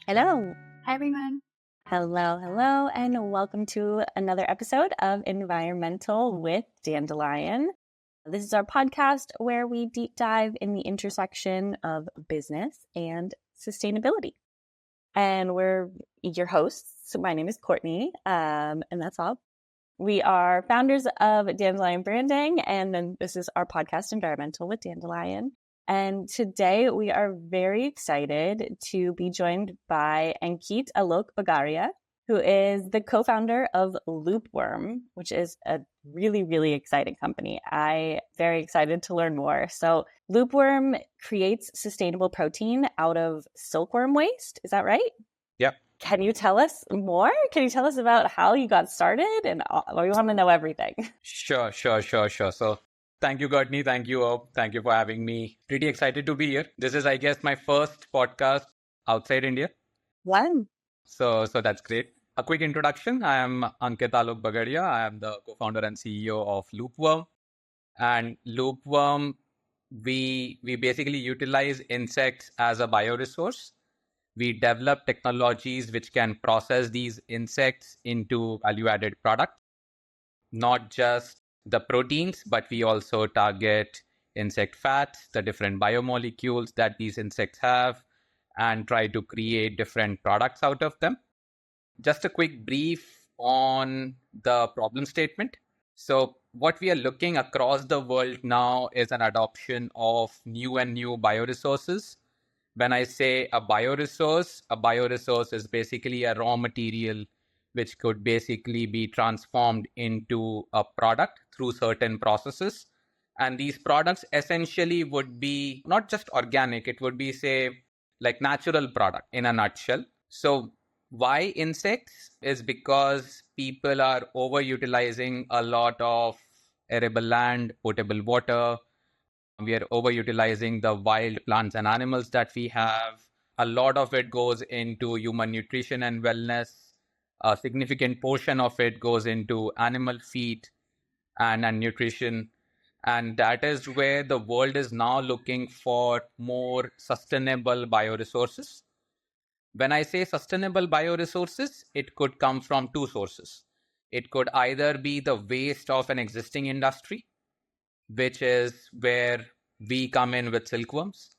Hello. Hi, everyone. Hello, and welcome to another episode of Environmental with Dandelion. This is our podcast where we deep dive in the intersection of business and sustainability. And we're your hosts. My name is Courtney, and that's all. We are founders of Dandelion Branding, and then this is our podcast, Environmental with Dandelion. And today we are very excited to be joined by Ankit Alok Bagaria, who is the co-founder of Loopworm, which is a really, really exciting company. I'm very excited to learn more. So Loopworm creates sustainable protein out of silkworm waste. Is that right? Yep. Can you tell us more? Can you tell us about how you got started? And we want to know everything. Sure. So thank you, Courtney. Thank you for having me. Pretty excited to be here. This is, I guess, my first podcast outside India. One. So that's great. A quick introduction. I am Ankit Alok Bagaria. I am the co-founder and CEO of Loopworm. And Loopworm, we basically utilize insects as a bioresource. We develop technologies which can process these insects into value-added products. Not just the proteins, but we also target insect fats, the different biomolecules that these insects have, and try to create different products out of them. Just a quick brief on the problem statement. So what we are looking across the world now is an adoption of new and new bioresources. When I say a bioresource is basically a raw material which could basically be transformed into a product through certain processes. And these products essentially would be not just organic, it would be, say, like natural product in a nutshell. So why insects is because people are overutilizing a lot of arable land, potable water. We are overutilizing the wild plants and animals that we have. A lot of it goes into human nutrition and wellness. A significant portion of it goes into animal feed and nutrition. And that is where the world is now looking for more sustainable bioresources. When I say sustainable bioresources, it could come from two sources. It could either be the waste of an existing industry, which is where we come in with silkworms.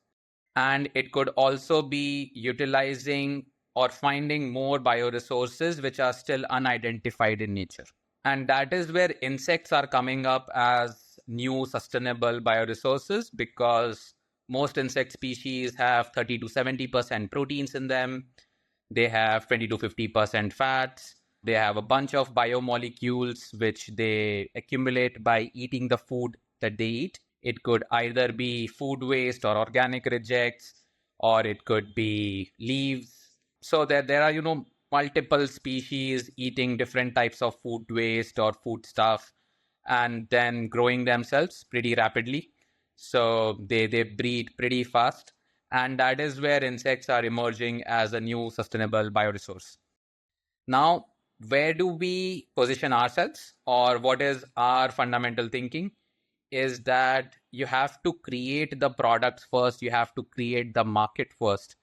And it could also be utilizing or finding more bioresources which are still unidentified in nature. And that is where insects are coming up as new sustainable bioresources, because most insect species have 30 to 70% proteins in them. They have 20 to 50% fats. They have a bunch of biomolecules which they accumulate by eating the food that they eat. It could either be food waste or organic rejects, or it could be leaves. So there are, multiple species eating different types of food waste or food stuff and then growing themselves pretty rapidly. So they breed pretty fast. And that is where insects are emerging as a new sustainable bioresource. Now, where do we position ourselves, or what is our fundamental thinking? Is that you have to create the products first, you have to create the market first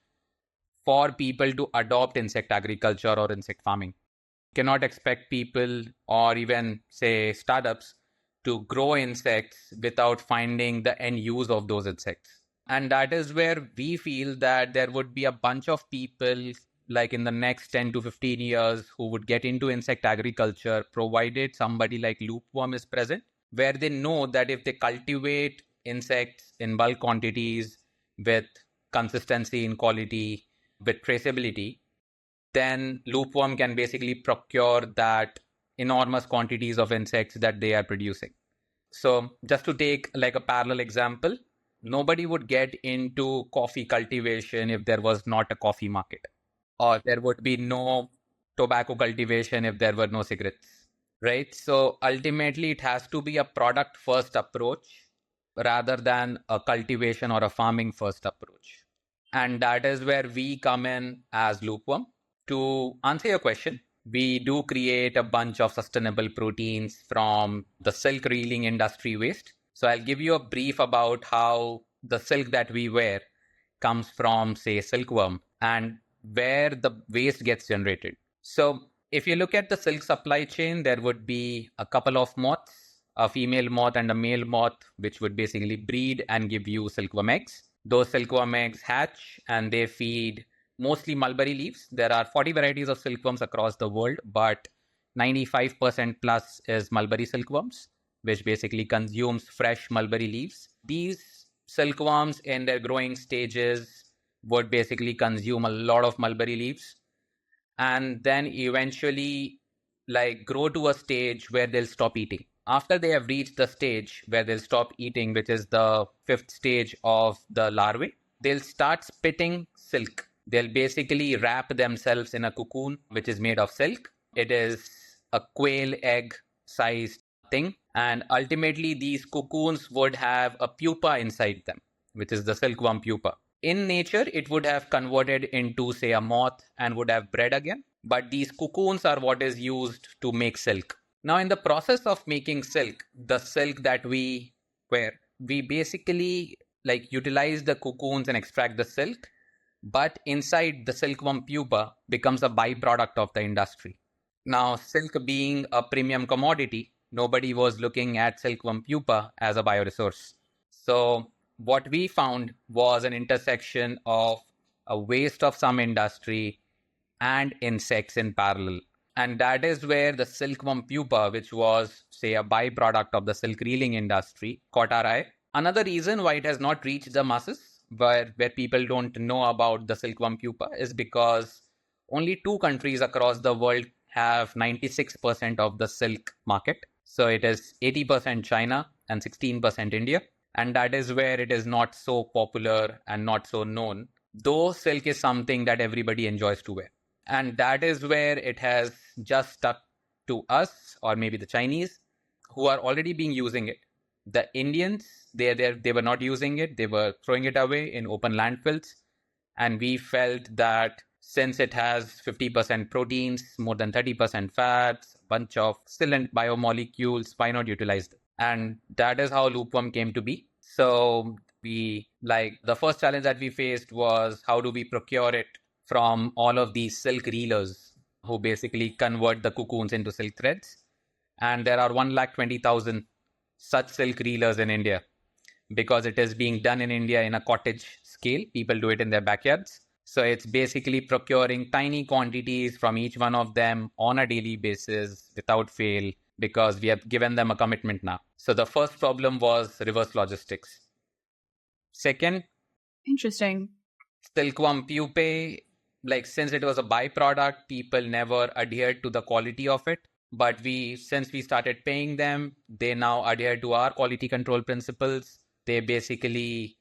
for people to adopt insect agriculture or insect farming. You cannot expect people or even, say, startups to grow insects without finding the end use of those insects. And that is where we feel that there would be a bunch of people like in the next 10 to 15 years who would get into insect agriculture, provided somebody like Loopworm is present, where they know that if they cultivate insects in bulk quantities with consistency in quality, with traceability, then Loopworm can basically procure that enormous quantities of insects that they are producing. So just to take like a parallel example, nobody would get into coffee cultivation if there was not a coffee market, or there would be no tobacco cultivation if there were no cigarettes, right? So ultimately it has to be a product first approach rather than a cultivation or a farming first approach. And that is where we come in as Loopworm. To answer your question, we do create a bunch of sustainable proteins from the silk reeling industry waste. So I'll give you a brief about how the silk that we wear comes from, say, silkworm. And where the waste gets generated. So if you look at the silk supply chain, there would be a couple of moths, a female moth and a male moth, which would basically breed and give you silkworm eggs. Those silkworm eggs hatch and they feed mostly mulberry leaves. There are 40 varieties of silkworms across the world, but 95% plus is mulberry silkworms, which basically consumes fresh mulberry leaves. These silkworms in their growing stages would basically consume a lot of mulberry leaves and then eventually grow to a stage where they'll stop eating. After they have reached the stage where they'll stop eating, which is the fifth stage of the larvae, they'll start spitting silk. They'll basically wrap themselves in a cocoon, which is made of silk. It is a quail egg sized thing. And ultimately, these cocoons would have a pupa inside them, which is the silkworm pupa. In nature, it would have converted into, say, a moth and would have bred again. But these cocoons are what is used to make silk. Now, in the process of making silk, the silk that we wear, we basically utilize the cocoons and extract the silk. But inside the silkworm pupa becomes a byproduct of the industry. Now, silk being a premium commodity, nobody was looking at silkworm pupa as a bioresource. So what we found was an intersection of a waste of some industry and insects in parallel. And that is where the silkworm pupa, which was, say, a byproduct of the silk reeling industry, caught our eye. Another reason why it has not reached the masses, where people don't know about the silkworm pupa, is because only 2 countries across the world have 96% of the silk market. So it is 80% China and 16% India. And that is where it is not so popular and not so known, though silk is something that everybody enjoys to wear. And that is where it has just stuck to us, or maybe the Chinese, who are already using it. The Indians, they were not using it. They were throwing it away in open landfills. And we felt that since it has 50% proteins, more than 30% fats, a bunch of excellent biomolecules, why not utilize them? And that is how Loopworm came to be. So the first challenge that we faced was, how do we procure it from all of these silk reelers who basically convert the cocoons into silk threads? And there are 120,000 such silk reelers in India, because it is being done in India in a cottage scale. People do it in their backyards. So it's basically procuring tiny quantities from each one of them on a daily basis without fail, because we have given them a commitment now. So the first problem was reverse logistics. Second, interesting. silkworm pupae, since it was a byproduct, people never adhered to the quality of it. But since we started paying them, they now adhere to our quality control principles. They basically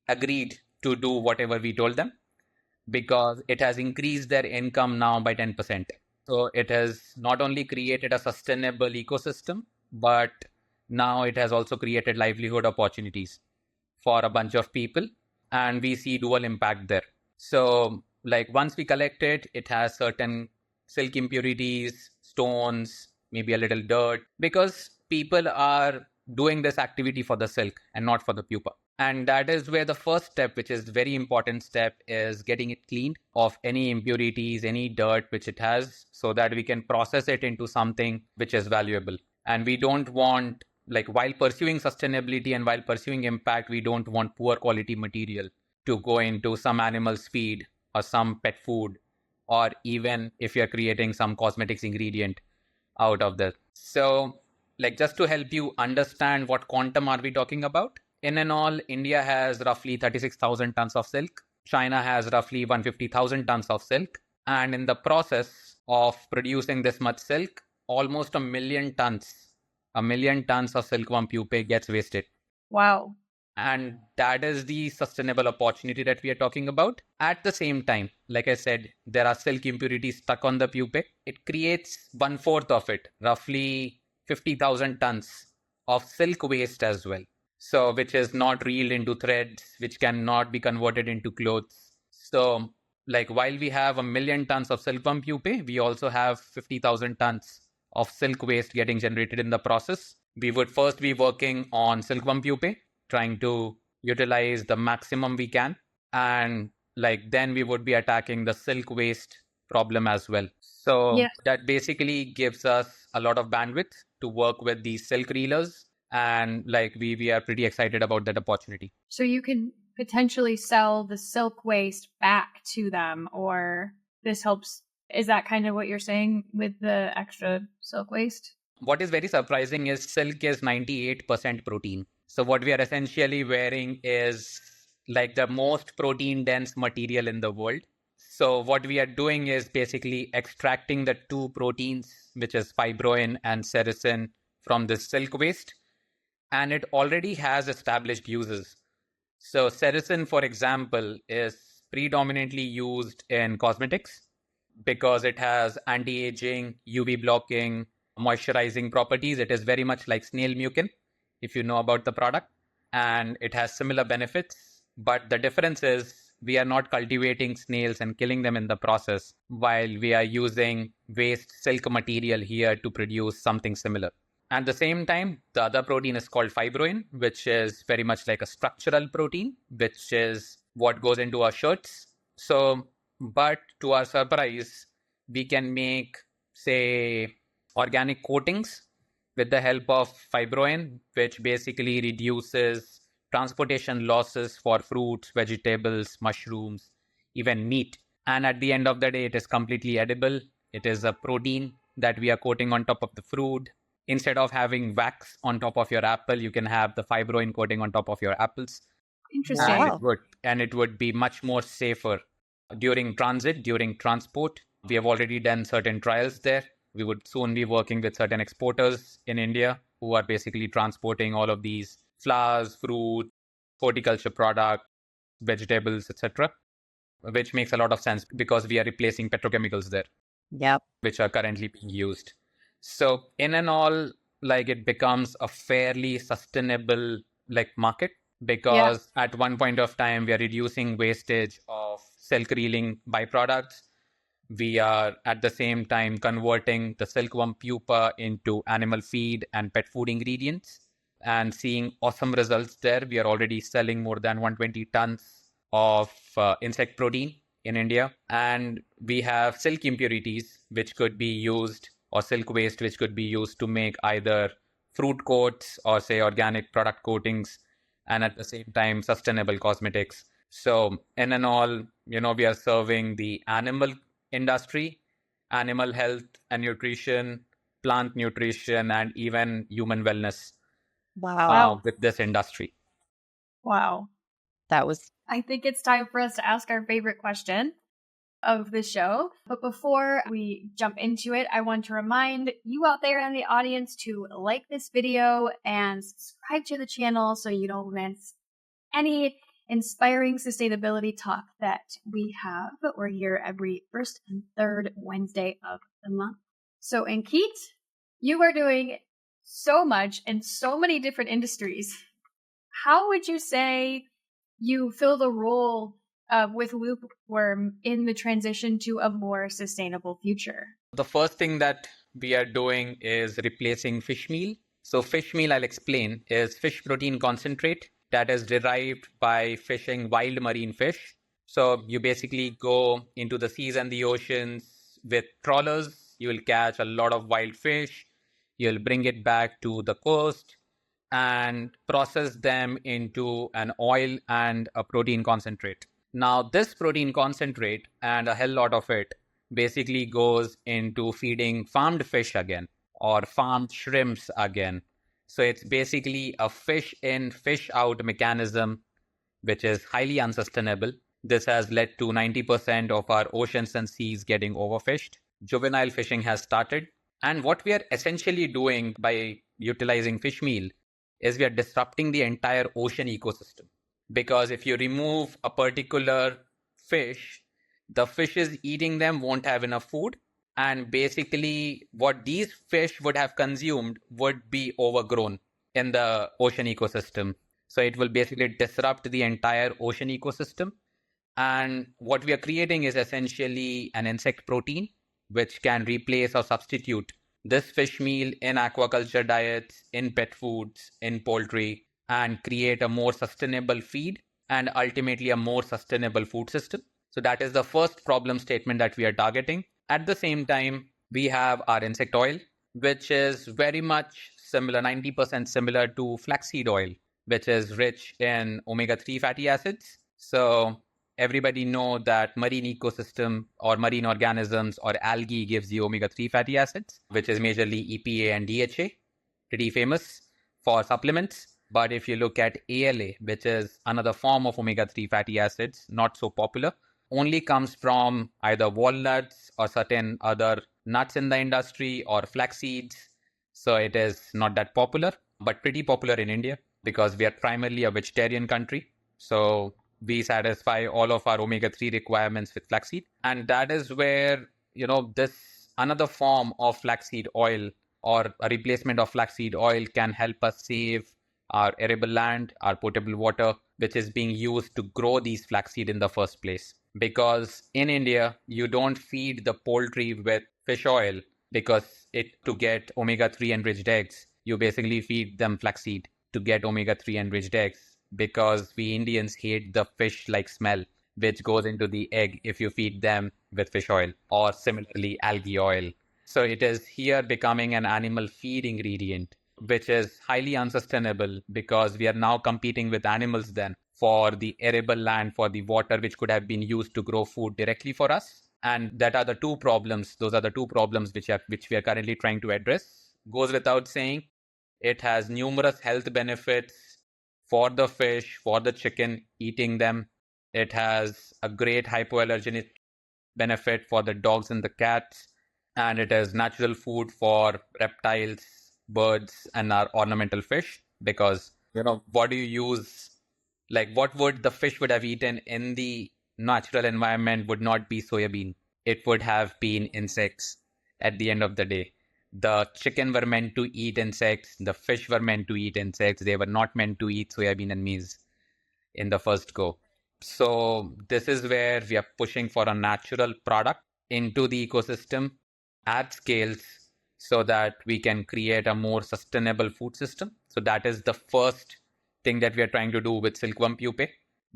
agreed to do whatever we told them, because it has increased their income now by 10%. So it has not only created a sustainable ecosystem, but now it has also created livelihood opportunities for a bunch of people. And we see dual impact there. So once we collect it, it has certain silk impurities, stones, maybe a little dirt, because people are doing this activity for the silk and not for the pupa. And that is where the first step, which is very important step, is getting it cleaned of any impurities, any dirt which it has, so that we can process it into something which is valuable. And we don't want, while pursuing sustainability and while pursuing impact, we don't want poor quality material to go into some animal's feed or some pet food, or even if you're creating some cosmetics ingredient out of that. So just to help you understand what quantum are we talking about, in and all, India has roughly 36,000 tons of silk. China has roughly 150,000 tons of silk. And in the process of producing this much silk, almost 1,000,000 tons of silkworm pupae gets wasted. Wow. And that is the sustainable opportunity that we are talking about. At the same time, like I said, there are silk impurities stuck on the pupae. It creates 1/4 of it, roughly 50,000 tons of silk waste as well. So which is not reeled into threads, which cannot be converted into clothes. So while we have 1,000,000 tons of silkworm pupae, we also have 50,000 tons of silk waste getting generated in the process. We would first be working on silkworm pupae, trying to utilize the maximum we can. And then we would be attacking the silk waste problem as well. So Yeah. that basically gives us a lot of bandwidth to work with these silk reelers. And we are pretty excited about that opportunity. So you can potentially sell the silk waste back to them, or this helps. Is that kind of what you're saying with the extra silk waste? What is very surprising is silk is 98% protein. So what we are essentially wearing is the most protein dense material in the world. So what we are doing is basically extracting the two proteins, which is fibroin and sericin, from this silk waste. And it already has established uses. So sericin, for example, is predominantly used in cosmetics because it has anti-aging, UV blocking, moisturizing properties. It is very much like snail mucin, if you know about the product, and it has similar benefits. But the difference is we are not cultivating snails and killing them in the process, while we are using waste silk material here to produce something similar. At the same time, the other protein is called fibroin, which is very much like a structural protein, which is what goes into our shirts. So, but to our surprise, we can make, say, organic coatings with the help of fibroin, which basically reduces transportation losses for fruits, vegetables, mushrooms, even meat. And at the end of the day, it is completely edible. It is a protein that we are coating on top of the fruit. Instead of having wax on top of your apple, you can have the fibroin coating on top of your apples. Interesting. And it would be much more safer during transit, during transport. We have already done certain trials there. We would soon be working with certain exporters in India who are basically transporting all of these flowers, fruit, horticulture product, vegetables, etc., which makes a lot of sense because we are replacing petrochemicals there. Yep. Which are currently being used. So in and all, it becomes a fairly sustainable market, because at one point of time we are reducing wastage of silk reeling byproducts. We are at the same time converting the silkworm pupa into animal feed and pet food ingredients and seeing awesome results there. We are already selling more than 120 tons of insect protein in India. And we have silk impurities, which could be used, or silk waste, which could be used to make either fruit coats or, say, organic product coatings, and at the same time, sustainable cosmetics. So, in and all, we are serving the animal industry, animal health and nutrition, plant nutrition, and even human wellness. Wow. With this industry. Wow. I think it's time for us to ask our favorite question of the show. But before we jump into it, I want to remind you out there in the audience to like this video and subscribe to the channel so you don't miss any inspiring sustainability talk that we have. We're here every first and third Wednesday of the month. So, Ankit, you are doing so much in so many different industries. How would you say you fill the role with Loopworm in the transition to a more sustainable future? The first thing that we are doing is replacing fish meal. So fish meal, I'll explain, is fish protein concentrate that is derived by fishing wild marine fish. So you basically go into the seas and the oceans with trawlers. You will catch a lot of wild fish. You'll bring it back to the coast and process them into an oil and a protein concentrate. Now, this protein concentrate and a hell lot of it basically goes into feeding farmed fish again, or farmed shrimps again. So it's basically a fish in, fish out mechanism, which is highly unsustainable. This has led to 90% of our oceans and seas getting overfished. Juvenile fishing has started. And what we are essentially doing by utilizing fish meal is we are disrupting the entire ocean ecosystem. Because if you remove a particular fish, the fishes eating them won't have enough food. And basically, what these fish would have consumed would be overgrown in the ocean ecosystem. So it will basically disrupt the entire ocean ecosystem. And what we are creating is essentially an insect protein, which can replace or substitute this fish meal in aquaculture diets, in pet foods, in poultry, and create a more sustainable feed and ultimately a more sustainable food system. So that is the first problem statement that we are targeting. At the same time, we have our insect oil, which is very much similar, 90% similar to flaxseed oil, which is rich in omega-3 fatty acids. So everybody know that marine ecosystem or marine organisms or algae gives you omega-3 fatty acids, which is majorly EPA and DHA, pretty famous for supplements. But if you look at ALA, which is another form of omega-3 fatty acids, not so popular, only comes from either walnuts or certain other nuts in the industry or flax seeds. So it is not that popular, but pretty popular in India because we are primarily a vegetarian country. So we satisfy all of our omega-3 requirements with flaxseed. And that is where, this another form of flaxseed oil or a replacement of flaxseed oil can help us save our arable land, our potable water, which is being used to grow these flaxseed in the first place. Because in India, you don't feed the poultry with fish oil because to get omega-3 enriched eggs, you basically feed them flaxseed to get omega-3 enriched eggs because we Indians hate the fish-like smell which goes into the egg if you feed them with fish oil or similarly algae oil. So it is here becoming an animal feed ingredient, which is highly unsustainable because we are now competing with animals then for the arable land, for the water, which could have been used to grow food directly for us. And that are the two problems. Those are the two problems which we are currently trying to address. Goes without saying, it has numerous health benefits for the fish, for the chicken, eating them. It has a great hypoallergenic benefit for the dogs and the cats. And it is natural food for reptiles, birds, and our ornamental fish. Because, what do you use? Like what would the fish would have eaten in the natural environment would not be soybean. It would have been insects at the end of the day. The chicken were meant to eat insects. The fish were meant to eat insects. They were not meant to eat soybean and maize in the first go. So this is where we are pushing for a natural product into the ecosystem at scales so that we can create a more sustainable food system. So that is the first thing that we are trying to do with Silkworm pupae.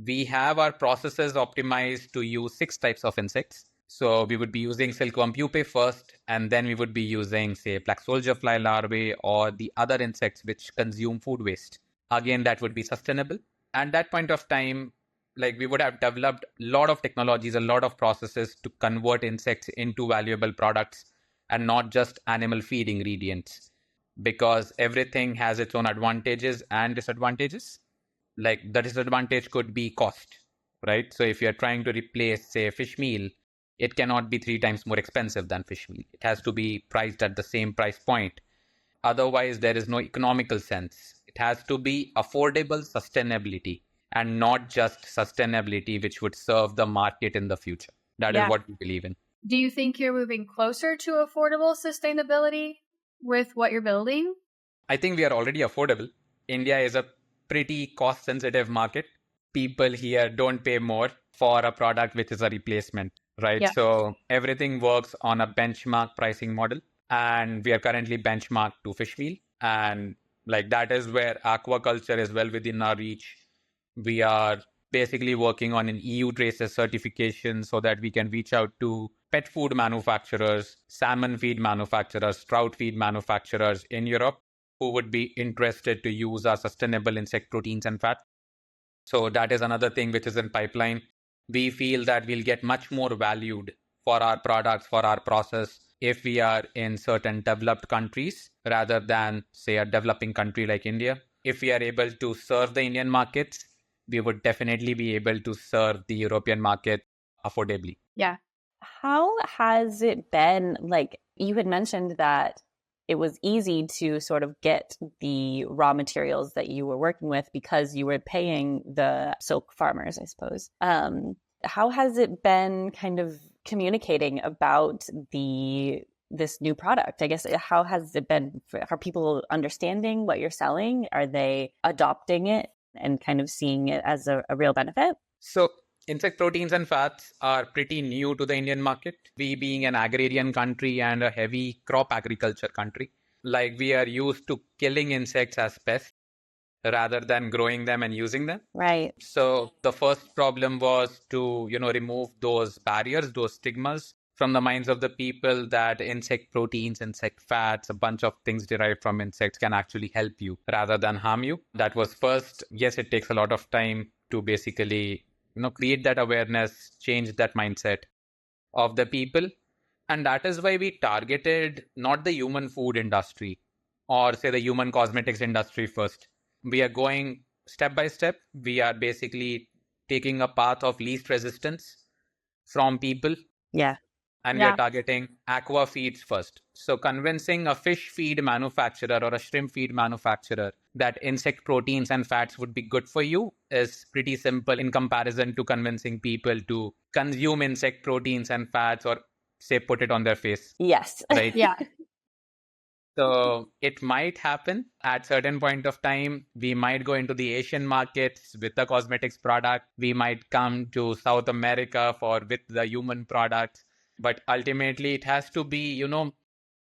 We have our processes optimized to use 6 types of insects. So we would be using Silkworm pupae first, and then we would be using, say, black soldier fly larvae or the other insects which consume food waste. Again, that would be sustainable. At that point of time, we would have developed a lot of technologies, a lot of processes to convert insects into valuable products and not just animal feed ingredients, because everything has its own advantages and disadvantages. Like the disadvantage could be cost, right? So if you're trying to replace, say, fish meal, it cannot be 3 times more expensive than fish meal. It has to be priced at the same price point. Otherwise, there is no economical sense. It has to be affordable sustainability and not just sustainability which would serve the market in the future. That is what we believe in. Do you think you're moving closer to affordable sustainability with what you're building? I think we are already affordable. India is a pretty cost-sensitive market. People here don't pay more for a product which is a replacement, right? Yeah. So everything works on a benchmark pricing model. And we are currently benchmarked to fish meal. And that is where aquaculture is well within our reach. We are basically working on an EU traces certification so that we can reach out to pet food manufacturers, salmon feed manufacturers, trout feed manufacturers in Europe who would be interested to use our sustainable insect proteins and fat. So that is another thing which is in pipeline. We feel that we'll get much more valued for our products, for our process, if we are in certain developed countries rather than, say, a developing country like India. If we are able to serve the Indian markets, we would definitely be able to serve the European market affordably. Yeah. How has it been? You had mentioned that it was easy to sort of get the raw materials that you were working with because you were paying the silk farmers, I suppose. How has it been kind of communicating about this new product? I guess, how has it been? Are people understanding what you're selling? Are they adopting it and kind of seeing it as a real benefit? So insect proteins and fats are pretty new to the Indian market. We being an agrarian country and a heavy crop agriculture country, we are used to killing insects as pests rather than growing them and using them. Right. So the first problem was to, remove those barriers, those stigmas from the minds of the people that insect proteins, insect fats, a bunch of things derived from insects can actually help you rather than harm you. That was first. Yes, it takes a lot of time to basically, create that awareness, change that mindset of the people. And that is why we targeted not the human food industry or say the human cosmetics industry first. We are going step by step. We are basically taking a path of least resistance from people. Yeah. And we are targeting aqua feeds first. So convincing a fish feed manufacturer or a shrimp feed manufacturer that insect proteins and fats would be good for you is pretty simple in comparison to convincing people to consume insect proteins and fats or say put it on their face. Yes. Right? Yeah. So it might happen at certain point of time. We might go into the Asian markets with the cosmetics product. We might come to South America with the human products. But ultimately, it has to be,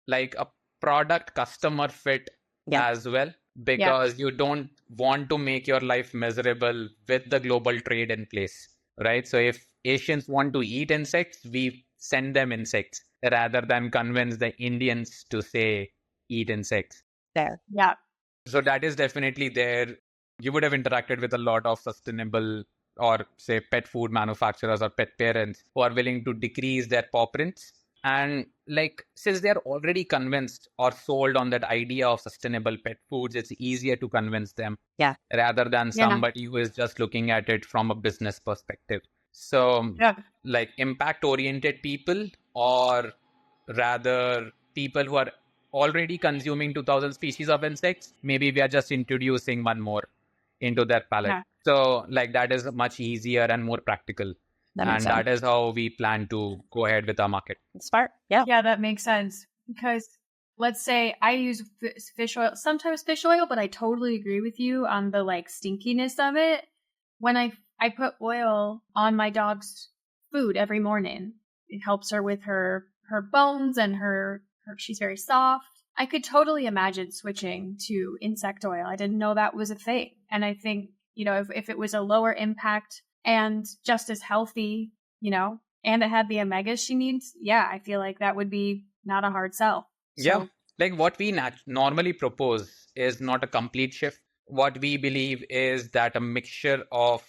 like a product customer fit as well, because you don't want to make your life miserable with the global trade in place, right? So if Asians want to eat insects, we send them insects rather than convince the Indians to say, eat insects. There. Yeah. So that is definitely there. You would have interacted with a lot of sustainable or say pet food manufacturers or pet parents who are willing to decrease their paw prints. And like, since they're already convinced or sold on that idea of sustainable pet foods, it's easier to convince them rather than somebody who is just looking at it from a business perspective. So like impact oriented people, or rather people who are already consuming 2000 species of insects, maybe we are just introducing one more into their palette. So like that is much easier and more practical. That is how we plan to go ahead with our market. Smart. Yeah. Yeah, that makes sense. Because let's say I use fish oil, sometimes fish oil, but I totally agree with you on the like stinkiness of it. When I put oil on my dog's food every morning, it helps her with her bones and she's very soft. I could totally imagine switching to insect oil. I didn't know that was a thing. And I think, if it was a lower impact and just as healthy, and it had the omegas she needs, I feel like that would be not a hard sell. So, like what we normally propose is not a complete shift. What we believe is that a mixture of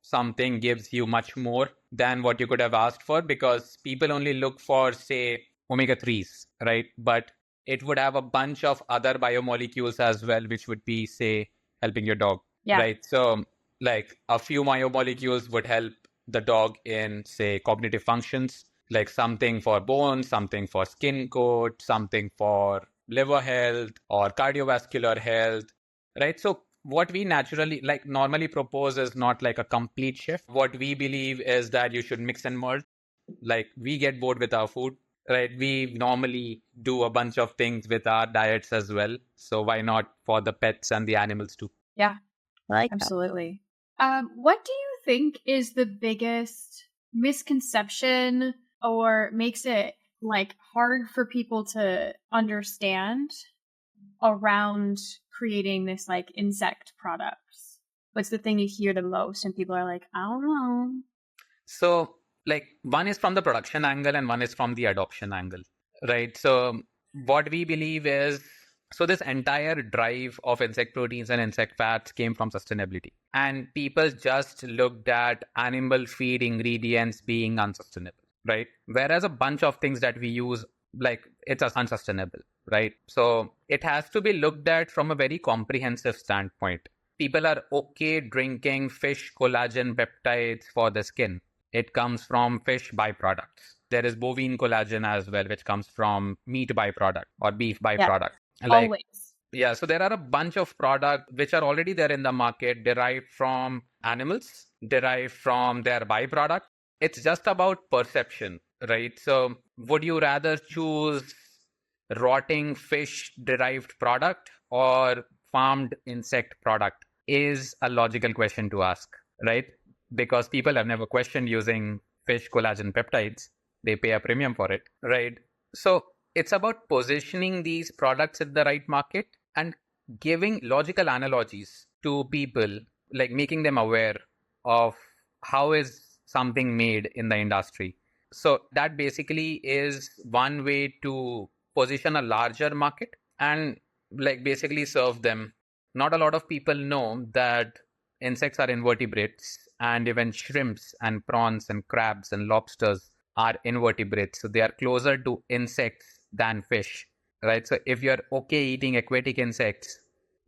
something gives you much more than what you could have asked for, because people only look for, say, omega-3s, right? But it would have a bunch of other biomolecules as well, which would be, say, helping your dog, right? So like a few biomolecules would help the dog in, say, cognitive functions, like something for bones, something for skin coat, something for liver health or cardiovascular health, right? So what we normally propose is not like a complete shift. What we believe is that you should mix and merge. Like we get bored with our food, right? We normally do a bunch of things with our diets as well. So why not for the pets and the animals too? Yeah, like absolutely. What do you think is the biggest misconception or makes it like hard for people to understand around creating this like insect products? What's the thing you hear the most and people are like, I don't know? So like one is from the production angle and one is from the adoption angle, right? So what we believe is, so this entire drive of insect proteins and insect fats came from sustainability. And people just looked at animal feed ingredients being unsustainable, right? Whereas a bunch of things that we use, like it's unsustainable, right? So it has to be looked at from a very comprehensive standpoint. People are okay drinking fish collagen peptides for the skin. It comes from fish byproducts. There is bovine collagen as well, which comes from meat byproduct or beef byproduct. Always. Yeah, so there are a bunch of products which are already there in the market, derived from animals, derived from their byproduct. It's just about perception, right? So would you rather choose rotting fish derived product or farmed insect product is a logical question to ask, right? Because people have never questioned using fish collagen peptides. They pay a premium for it, right? So it's about positioning these products in the right market and giving logical analogies to people, like making them aware of how is something made in the industry. So that basically is one way to position a larger market and like basically serve them. Not a lot of people know that insects are invertebrates, and even shrimps and prawns and crabs and lobsters are invertebrates. So they are closer to insects than fish, right? So if you're okay eating aquatic insects,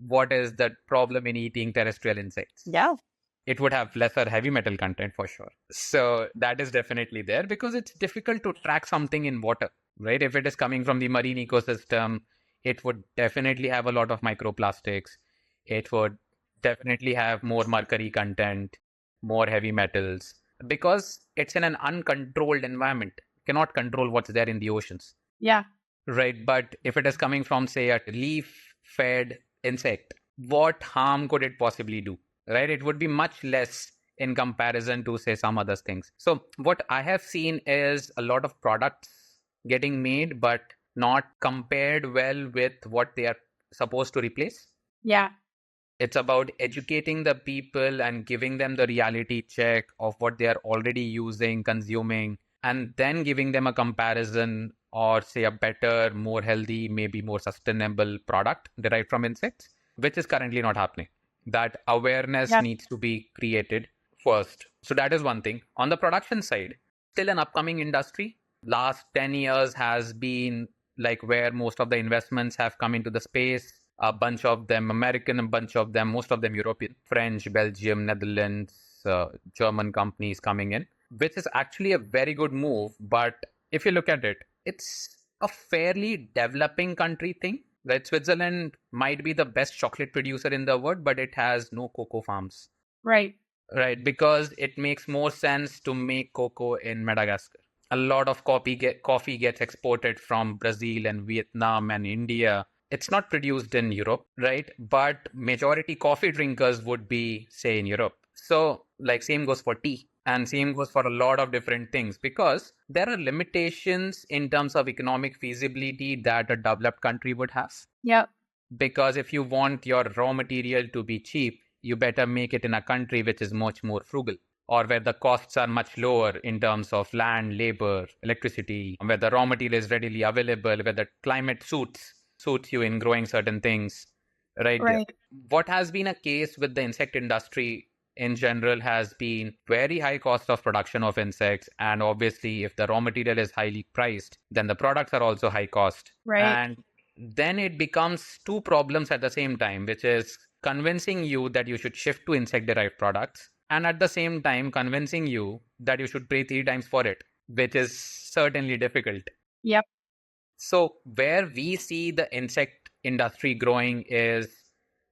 what is the problem in eating terrestrial insects? Yeah. It would have lesser heavy metal content for sure. So that is definitely there because it's difficult to track something in water, right? If it is coming from the marine ecosystem, it would definitely have a lot of microplastics. It would definitely have more mercury content, more heavy metals, because it's in an uncontrolled environment. You cannot control what's there in the oceans. Yeah. Right. But if it is coming from, say, a leaf fed insect, what harm could it possibly do? Right? It would be much less in comparison to, say, some other things. So, what I have seen is a lot of products getting made, but not compared well with what they are supposed to replace. Yeah. It's about educating the people and giving them the reality check of what they are already using, consuming, and then giving them a comparison or say a better, more healthy, maybe more sustainable product derived from insects, which is currently not happening. That awareness needs to be created first. So that is one thing. On the production side, still an upcoming industry. Last 10 years has been like where most of the investments have come into the space. A bunch of them American, a bunch of them, most of them European, French, Belgium, Netherlands, German companies coming in, which is actually a very good move. But if you look at it, it's a fairly developing country thing. Right? Switzerland might be the best chocolate producer in the world, but it has no cocoa farms. Right. Right, because it makes more sense to make cocoa in Madagascar. A lot of coffee gets exported from Brazil and Vietnam and India. It's not produced in Europe, right? But majority coffee drinkers would be, say, in Europe. So, like, same goes for tea and same goes for a lot of different things because there are limitations in terms of economic feasibility that a developed country would have. Yep. Because if you want your raw material to be cheap, you better make it in a country which is much more frugal or where the costs are much lower in terms of land, labor, electricity, where the raw material is readily available, where the climate suits you in growing certain things, right? What has been a case with the insect industry in general has been very high cost of production of insects. And obviously, if the raw material is highly priced, then the products are also high cost. Right. And then it becomes two problems at the same time, which is convincing you that you should shift to insect-derived products, and at the same time convincing you that you should pay 3 times for it, which is certainly difficult. Yep. So where we see the insect industry growing is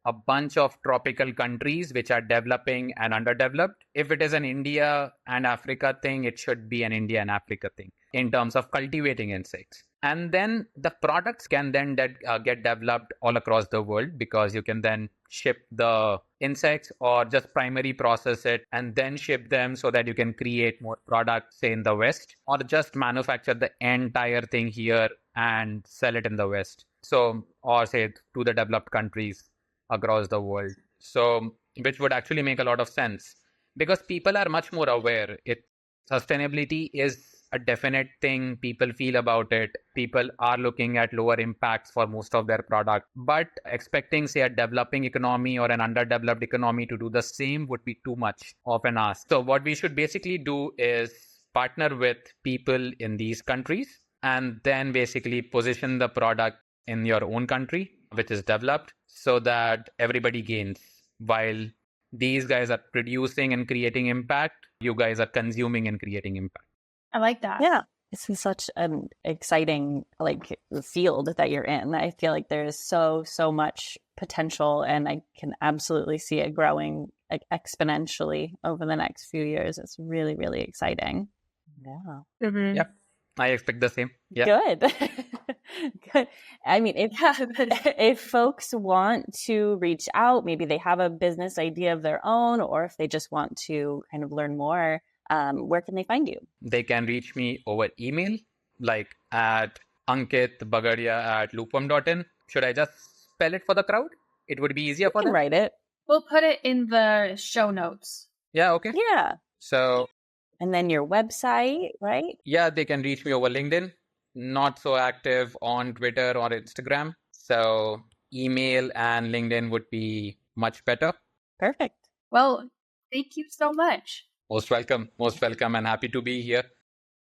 a bunch of tropical countries which are developing and underdeveloped. If it is an India and Africa thing, it should be an India and Africa thing in terms of cultivating insects. And then the products can then get developed all across the world because you can then ship the insects or just primary process it and then ship them so that you can create more products, say in the West, or just manufacture the entire thing here and sell it in the West. So, or say to the developed countries across the world. So, which would actually make a lot of sense because people are much more aware. Sustainability is a definite thing. People feel about it. People are looking at lower impacts for most of their product. But expecting, say, a developing economy or an underdeveloped economy to do the same would be too much of an ask. So what we should basically do is partner with people in these countries and then basically position the product in your own country, which is developed, so that everybody gains. While these guys are producing and creating impact, you guys are consuming and creating impact. I like that. Yeah. It's such an exciting field that you're in. I feel like there is so much potential, and I can absolutely see it growing exponentially over the next few years. It's really, really exciting. Yeah. Mm-hmm. Yep. I expect the same. Yeah. Good. Good. I mean, if folks want to reach out, maybe they have a business idea of their own, or if they just want to kind of learn more, where can they find you? They can reach me over email, like at Ankit Bagaria at loopworm.in. Should I just spell it for the crowd? It would be easier for them. Write it. We'll put it in the show notes. Yeah, okay. Yeah. So, and then your website, right? Yeah, they can reach me over LinkedIn. Not so active on Twitter or Instagram. So email and LinkedIn would be much better. Perfect. Well, thank you so much. Most welcome, and happy to be here.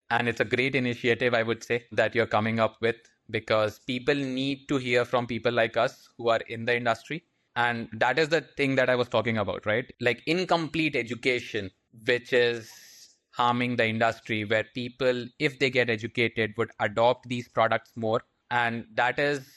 And it's a great initiative, I would say, that you're coming up with, because people need to hear from people like us who are in the industry. And that is the thing that I was talking about, right? Like incomplete education, which is harming the industry, where people, if they get educated, would adopt these products more. And that is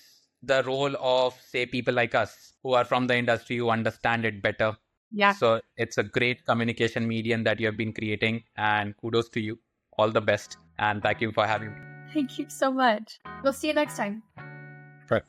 the role of, say, people like us who are from the industry, who understand it better. Yeah. So it's a great communication medium that you have been creating, and kudos to you. All the best. And thank you for having me. Thank you so much. We'll see you next time. Right.